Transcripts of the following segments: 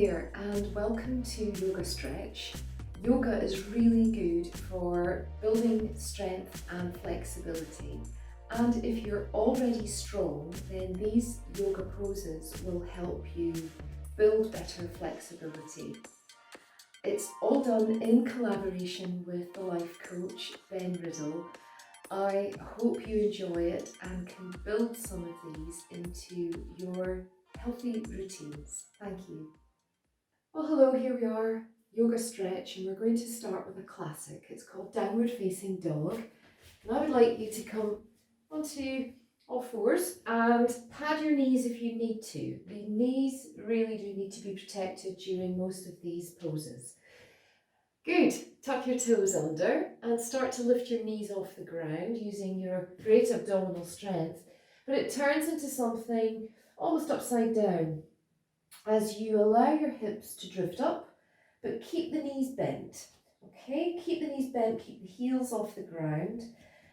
there and welcome to Yoga Stretch. Yoga is really good for building strength and flexibility, and if you're already strong, then these yoga poses will help you build better flexibility. It's all done in collaboration with the life coach Ben Riddle. I hope you enjoy it and can build some of these into your healthy routines. Thank you. Well, hello, here we are, yoga stretch, and we're going to start with a classic. It's called Downward Facing Dog. And I would like you to come onto all fours and pad your knees if you need to. The knees really do need to be protected during most of these poses. Good. Tuck your toes under and start to lift your knees off the ground using your great abdominal strength. But it turns into something almost upside down as you allow your hips to drift up, but keep the knees bent. Okay, keep the knees bent, keep the heels off the ground.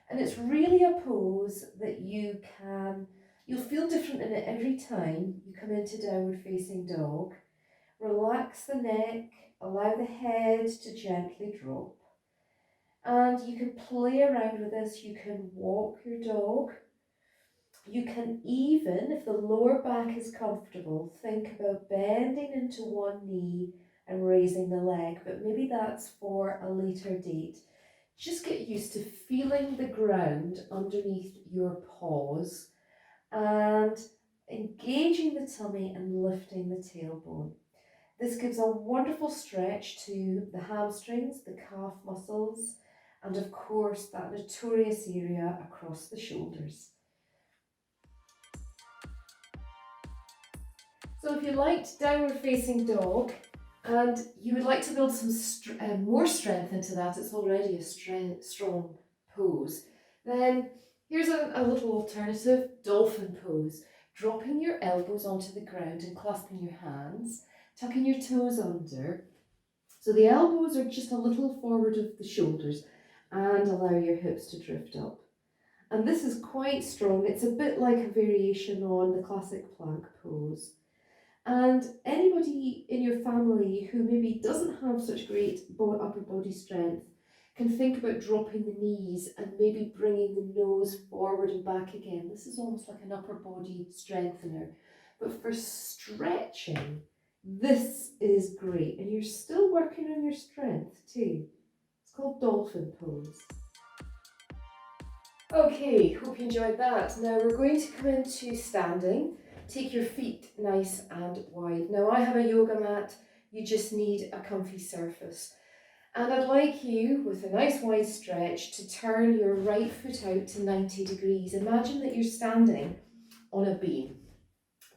And it's really a pose that you'll feel different in it every time you come into downward facing dog. Relax the neck, allow the head to gently drop. And you can play around with this, you can walk your dog. You can even, if the lower back is comfortable, think about bending into one knee and raising the leg, but maybe that's for a later date. Just get used to feeling the ground underneath your paws and engaging the tummy and lifting the tailbone. This gives a wonderful stretch to the hamstrings, the calf muscles, and of course that notorious area across the shoulders. So if you liked downward facing dog and you would like to build some more strength into that, it's already a strong pose, then here's a little alternative, dolphin pose. Dropping your elbows onto the ground and clasping your hands, tucking your toes under. So the elbows are just a little forward of the shoulders and allow your hips to drift up. And this is quite strong. It's a bit like a variation on the classic plank pose. And anybody in your family who maybe doesn't have such great upper body strength can think about dropping the knees and maybe bringing the nose forward and back again. This is almost like an upper body strengthener. But for stretching, this is great. And you're still working on your strength too. It's called dolphin pose. Okay, hope you enjoyed that. Now we're going to come into standing. Take your feet nice and wide. Now I have a yoga mat, you just need a comfy surface. And I'd like you, with a nice wide stretch, to turn your right foot out to 90 degrees. Imagine that you're standing on a beam.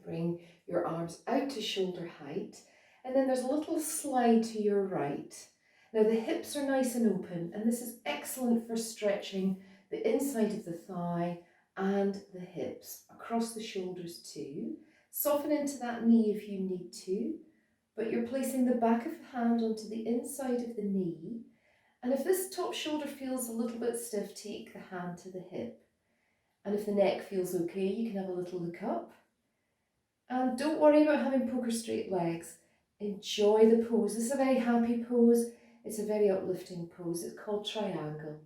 Bring your arms out to shoulder height, and then there's a little slide to your right. Now the hips are nice and open, and this is excellent for stretching the inside of the thigh and the hips, across the shoulders too. Soften into that knee if you need to, but you're placing the back of the hand onto the inside of the knee. And if this top shoulder feels a little bit stiff, take the hand to the hip. And if the neck feels okay, you can have a little look up. And don't worry about having poker straight legs. Enjoy the pose. This is a very happy pose. It's a very uplifting pose. It's called triangle.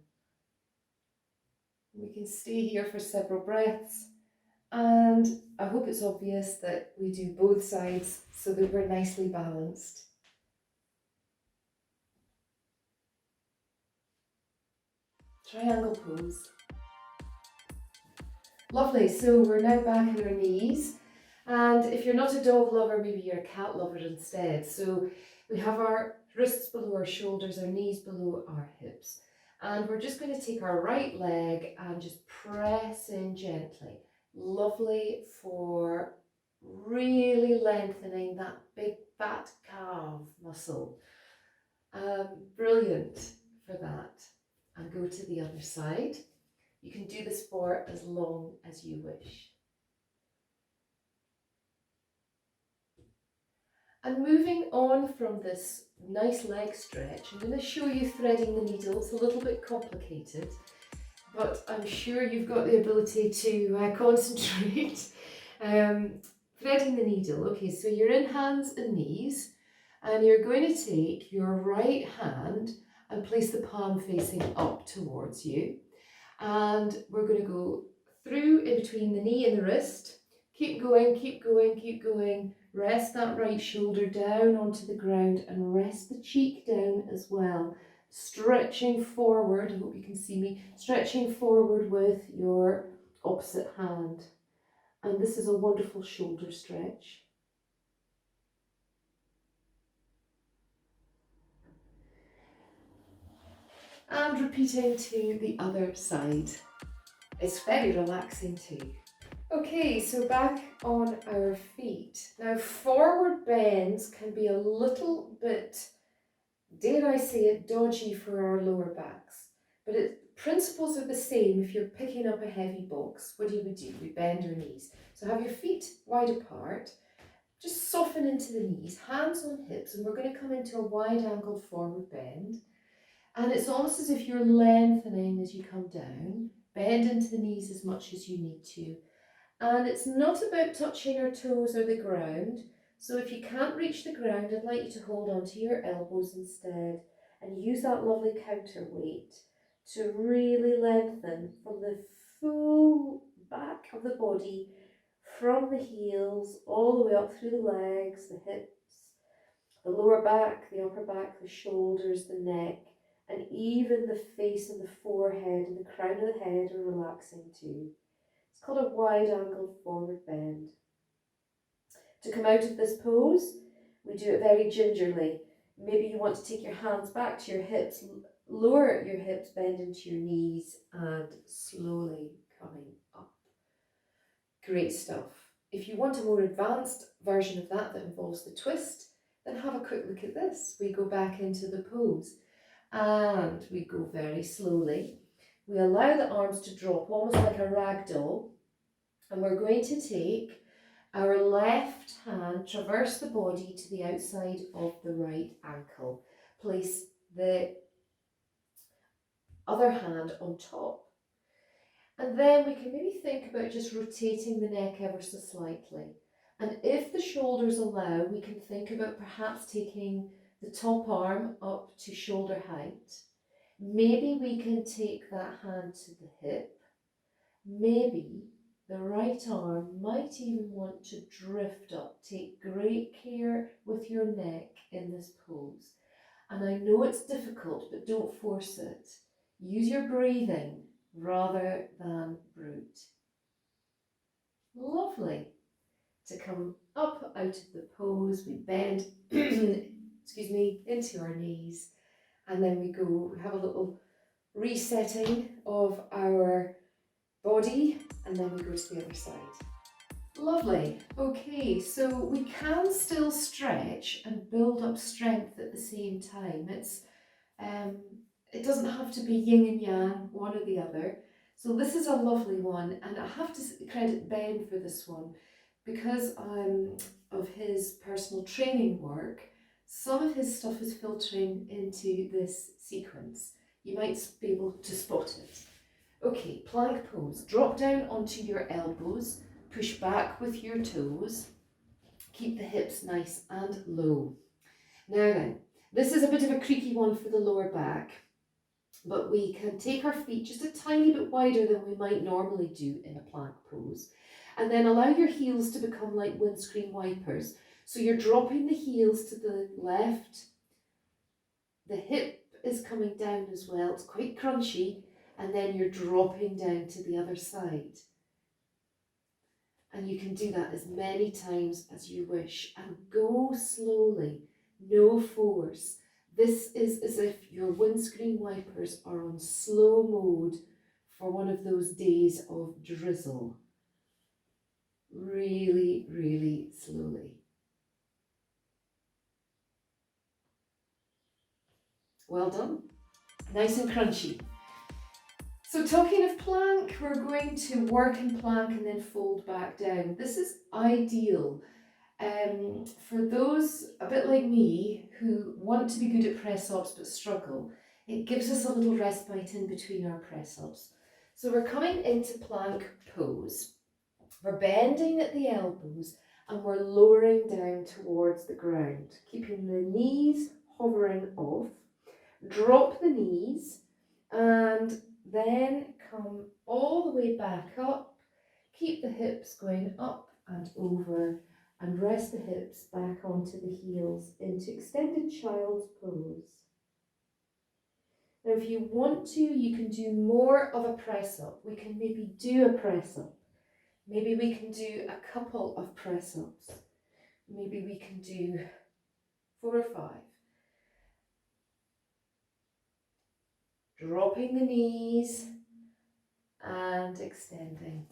We can stay here for several breaths, and I hope it's obvious that we do both sides so that we're nicely balanced. Triangle pose. Lovely, so we're now back on our knees, and if you're not a dog lover, maybe you're a cat lover instead. So we have our wrists below our shoulders, our knees below our hips. And we're just going to take our right leg and just press in gently. Lovely for really lengthening that big fat calf muscle. Brilliant for that. And go to the other side. You can do this for as long as you wish. And moving on from this nice leg stretch, I'm going to show you threading the needle. It's a little bit complicated, but I'm sure you've got the ability to concentrate. Threading the needle. Okay, so you're in hands and knees. And you're going to take your right hand and place the palm facing up towards you. And we're going to go through in between the knee and the wrist. Keep going, keep going, keep going. Rest that right shoulder down onto the ground and rest the cheek down as well. Stretching forward, I hope you can see me, stretching forward with your opposite hand. And this is a wonderful shoulder stretch. And repeating to the other side. It's very relaxing too. Okay, so back on our feet. Now, forward bends can be a little bit, dare I say it, dodgy for our lower backs. But principles are the same if you're picking up a heavy box. What do? We bend our knees. So have your feet wide apart. Just soften into the knees, hands on hips, and we're going to come into a wide angled forward bend. And it's almost as if you're lengthening as you come down. Bend into the knees as much as you need to. And it's not about touching our toes or the ground. So if you can't reach the ground, I'd like you to hold on to your elbows instead and use that lovely counterweight to really lengthen from the full back of the body, from the heels all the way up through the legs, the hips, the lower back, the upper back, the shoulders, the neck, and even the face and the forehead and the crown of the head are relaxing too. It's called a wide angled forward bend. To come out of this pose, we do it very gingerly. Maybe you want to take your hands back to your hips, lower your hips, bend into your knees, and slowly coming up. Great stuff. If you want a more advanced version of that involves the twist, then have a quick look at this. We go back into the pose and we go very slowly. We allow the arms to drop almost like a rag doll, and we're going to take our left hand, traverse the body to the outside of the right ankle. Place the other hand on top. And then we can maybe think about just rotating the neck ever so slightly. And if the shoulders allow, we can think about perhaps taking the top arm up to shoulder height. Maybe we can take that hand to the hip. Maybe the right arm might even want to drift up. Take great care with your neck in this pose. And I know it's difficult, but don't force it. Use your breathing rather than brute. Lovely. To come up out of the pose, we bend, excuse me, into our knees, and then we go have a little resetting of our body, and then we go to the other side. Lovely. Okay, so we can still stretch and build up strength at the same time. It doesn't have to be yin and yang, one or the other. So this is a lovely one, and I have to credit Ben for this one because of his personal training work. Some of his stuff is filtering into this sequence. You might be able to spot it. Okay, plank pose. Drop down onto your elbows, push back with your toes, keep the hips nice and low. Now then, this is a bit of a creaky one for the lower back, but we can take our feet just a tiny bit wider than we might normally do in a plank pose. And then allow your heels to become like windscreen wipers. So you're dropping the heels to the left. The hip is coming down as well. It's quite crunchy. And then you're dropping down to the other side. And you can do that as many times as you wish. And go slowly, no force. This is as if your windscreen wipers are on slow mode for one of those days of drizzle. Really, really slowly. Well done. Nice and crunchy. So talking of plank, we're going to work in plank and then fold back down. This is ideal for those a bit like me who want to be good at press-ups but struggle. It gives us a little respite in between our press-ups. So we're coming into plank pose. We're bending at the elbows and we're lowering down towards the ground, keeping the knees hovering off. Drop the knees and then come all the way back up. Keep the hips going up and over and rest the hips back onto the heels into extended child's pose. Now if you want to, you can do more of a press up. We can maybe do a press up. Maybe we can do a couple of press ups. Maybe we can do 4 or 5. Dropping the knees and extending.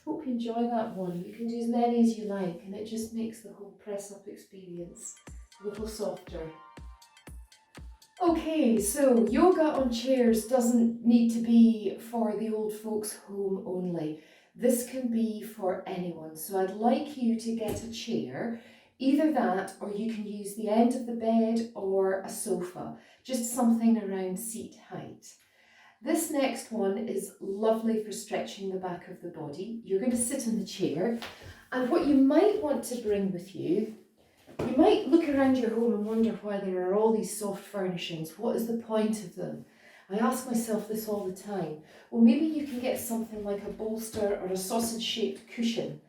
Hope you enjoy that one. You can do as many as you like, and it just makes the whole press up experience a little softer. Okay, so yoga on chairs doesn't need to be for the old folks home only. This can be for anyone. So I'd like you to get a chair, either that or you can use the end of the bed or a sofa, just something around seat height. This next one is lovely for stretching the back of the body. You're going to sit in the chair, and what you might want to bring with you, you might look around your home and wonder why there are all these soft furnishings. What is the point of them? I ask myself this all the time. Well, maybe you can get something like a bolster or a sausage-shaped cushion.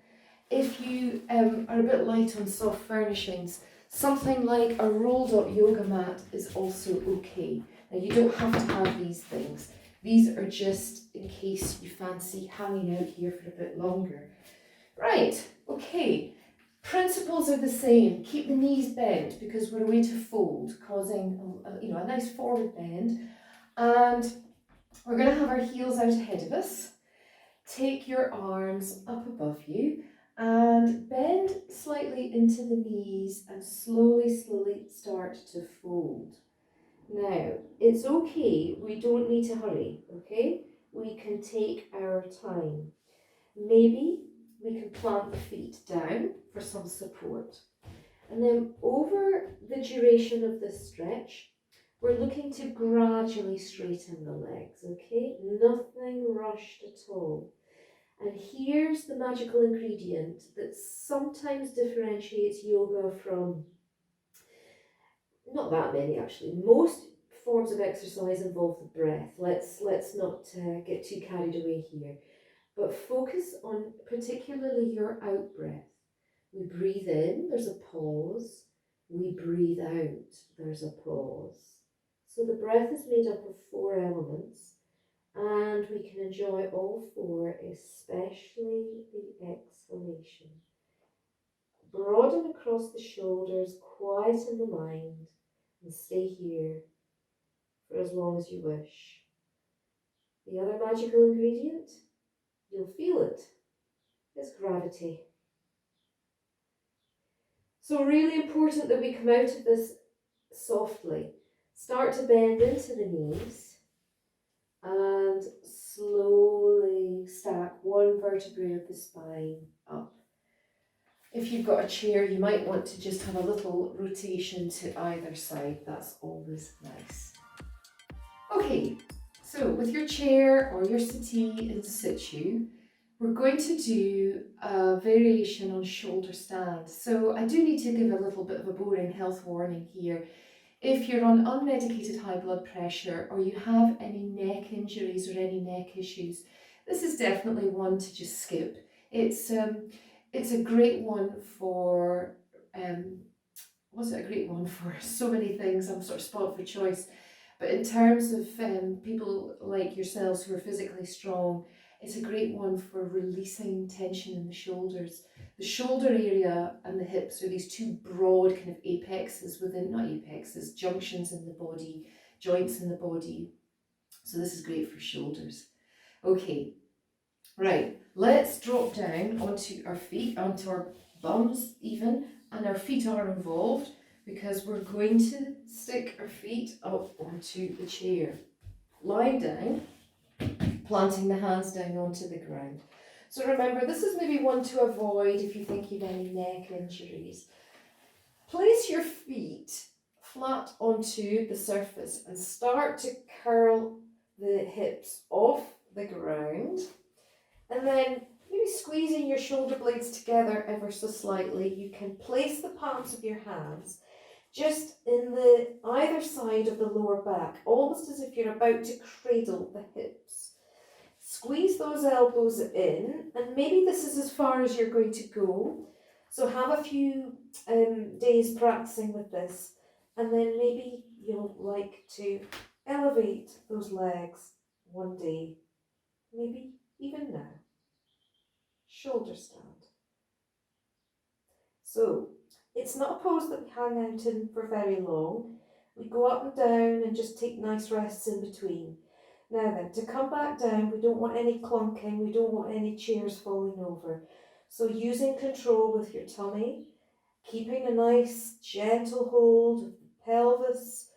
If you are a bit light on soft furnishings, something like a rolled up yoga mat is also okay. Now you don't have to have these things. These are just in case you fancy hanging out here for a bit longer. Right, okay. Principles are the same. Keep the knees bent because we're away to fold, causing a nice forward bend. And we're going to have our heels out ahead of us. Take your arms up above you and bend slightly into the knees and slowly start to fold. Now, it's okay, we don't need to hurry, okay? We can take our time. Maybe we can plant the feet down for some support. And then over the duration of this stretch, we're looking to gradually straighten the legs, okay? Nothing rushed at all. And here's the magical ingredient that sometimes differentiates yoga from not that many actually. Most forms of exercise involve the breath. Let's not get too carried away here. But focus on particularly your out breath. We breathe in, there's a pause. We breathe out, there's a pause. So the breath is made up of 4 elements, and we can enjoy all 4, especially the exhalation. Broaden across the shoulders, quieten the mind, and stay here for as long as you wish. The other magical ingredient, you'll feel it, is gravity. So really important that we come out of this softly. Start to bend into the knees and slowly stack one vertebrae of the spine up. If you've got a chair, you might want to just have a little rotation to either side. That's always nice. Okay, so with your chair or your settee in situ, we're going to do a variation on shoulder stand. So I do need to give a little bit of a boring health warning here. If you're on unmedicated high blood pressure or you have any neck injuries or any neck issues, this is definitely one to just skip. It's a great one for, so many things. I'm sort of spoiled for choice. But in terms of people like yourselves who are physically strong, it's a great one for releasing tension in the shoulders. The shoulder area and the hips are these 2 broad kind of apexes within, not apexes, junctions in the body, joints in the body. So this is great for shoulders. Okay, right, let's drop down onto our feet, onto our bums even, and our feet are involved because we're going to stick our feet up onto the chair. Lie down, planting the hands down onto the ground. So remember, this is maybe one to avoid if you think you've any neck injuries. Place your feet flat onto the surface and start to curl the hips off the ground. And then maybe squeezing your shoulder blades together ever so slightly, you can place the palms of your hands just in the either side of the lower back, almost as if you're about to cradle the hips. Squeeze those elbows in, and maybe this is as far as you're going to go. So have a few days practicing with this, and then maybe you'll like to elevate those legs one day, maybe even now. Shoulder stand. So it's not a pose that we hang out in for very long. We go up and down and just take nice rests in between. Now then, to come back down, we don't want any clunking, we don't want any chairs falling over. So using control with your tummy, keeping a nice gentle hold of the pelvis,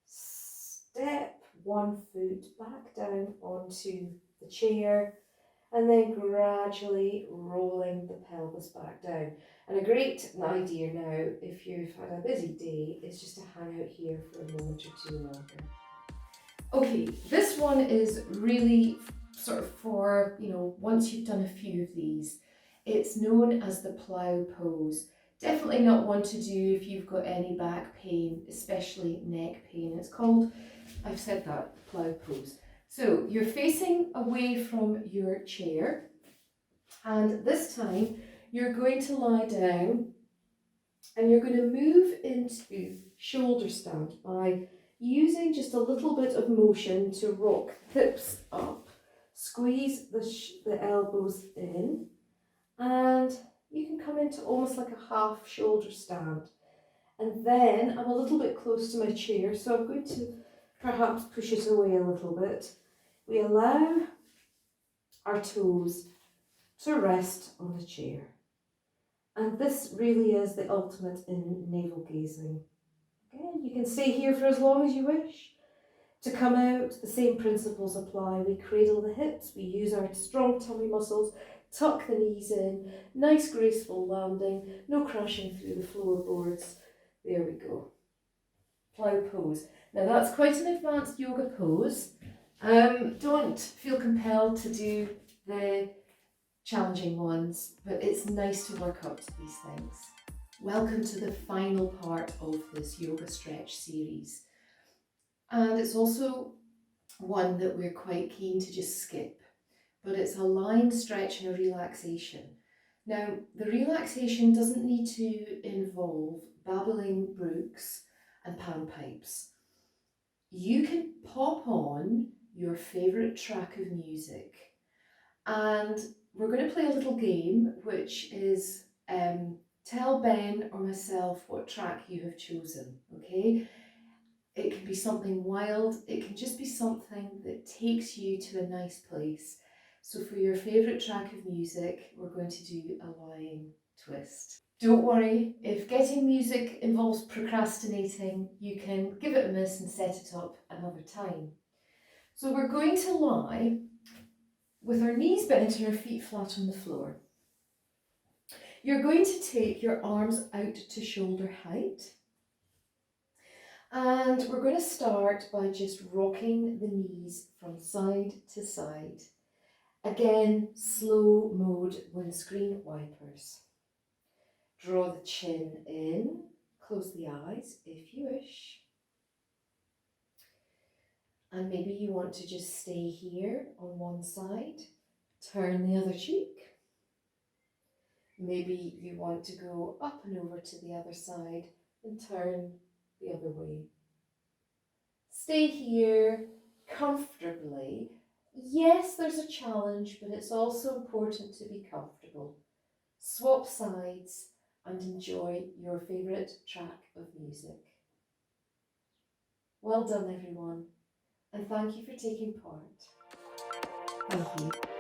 step one foot back down onto the chair, and then gradually rolling the pelvis back down. And a great idea now, if you've had a busy day, is just to hang out here for a moment or two longer. Okay, this one is really sort of for, once you've done a few of these. It's known as the plough pose. Definitely not one to do if you've got any back pain, especially neck pain. It's called, I've said that, plough pose. So you're facing away from your chair, and this time you're going to lie down and you're going to move into shoulder stand by using just a little bit of motion to rock hips up, squeeze the elbows in, and you can come into almost like a half shoulder stand. And then I'm a little bit close to my chair, so I'm going to perhaps push it away a little bit. We allow our toes to rest on the chair. And this really is the ultimate in navel gazing. Again, you can stay here for as long as you wish. To come out, the same principles apply. We cradle the hips, we use our strong tummy muscles, tuck the knees in, nice graceful landing, no crashing through the floorboards. There we go. Plough pose. Now that's quite an advanced yoga pose. Don't feel compelled to do the challenging ones, but it's nice to work up to these things. Welcome to the final part of this yoga stretch series. And it's also one that we're quite keen to just skip, but it's a line stretch and a relaxation. Now, the relaxation doesn't need to involve babbling brooks and panpipes. You can pop on your favourite track of music, and we're going to play a little game, which is tell Ben or myself what track you have chosen, okay? It can be something wild, it can just be something that takes you to a nice place. So for your favourite track of music, we're going to do a lying twist. Don't worry, if getting music involves procrastinating, you can give it a miss and set it up another time. So we're going to lie with our knees bent and our feet flat on the floor. You're going to take your arms out to shoulder height. And we're going to start by just rocking the knees from side to side. Again, slow mode windscreen wipers. Draw the chin in, close the eyes if you wish. And maybe you want to just stay here on one side, turn the other cheek. Maybe you want to go up and over to the other side and turn the other way. Stay here comfortably. Yes, there's a challenge, but it's also important to be comfortable. Swap sides and enjoy your favourite track of music. Well done, everyone, and thank you for taking part. Thank you.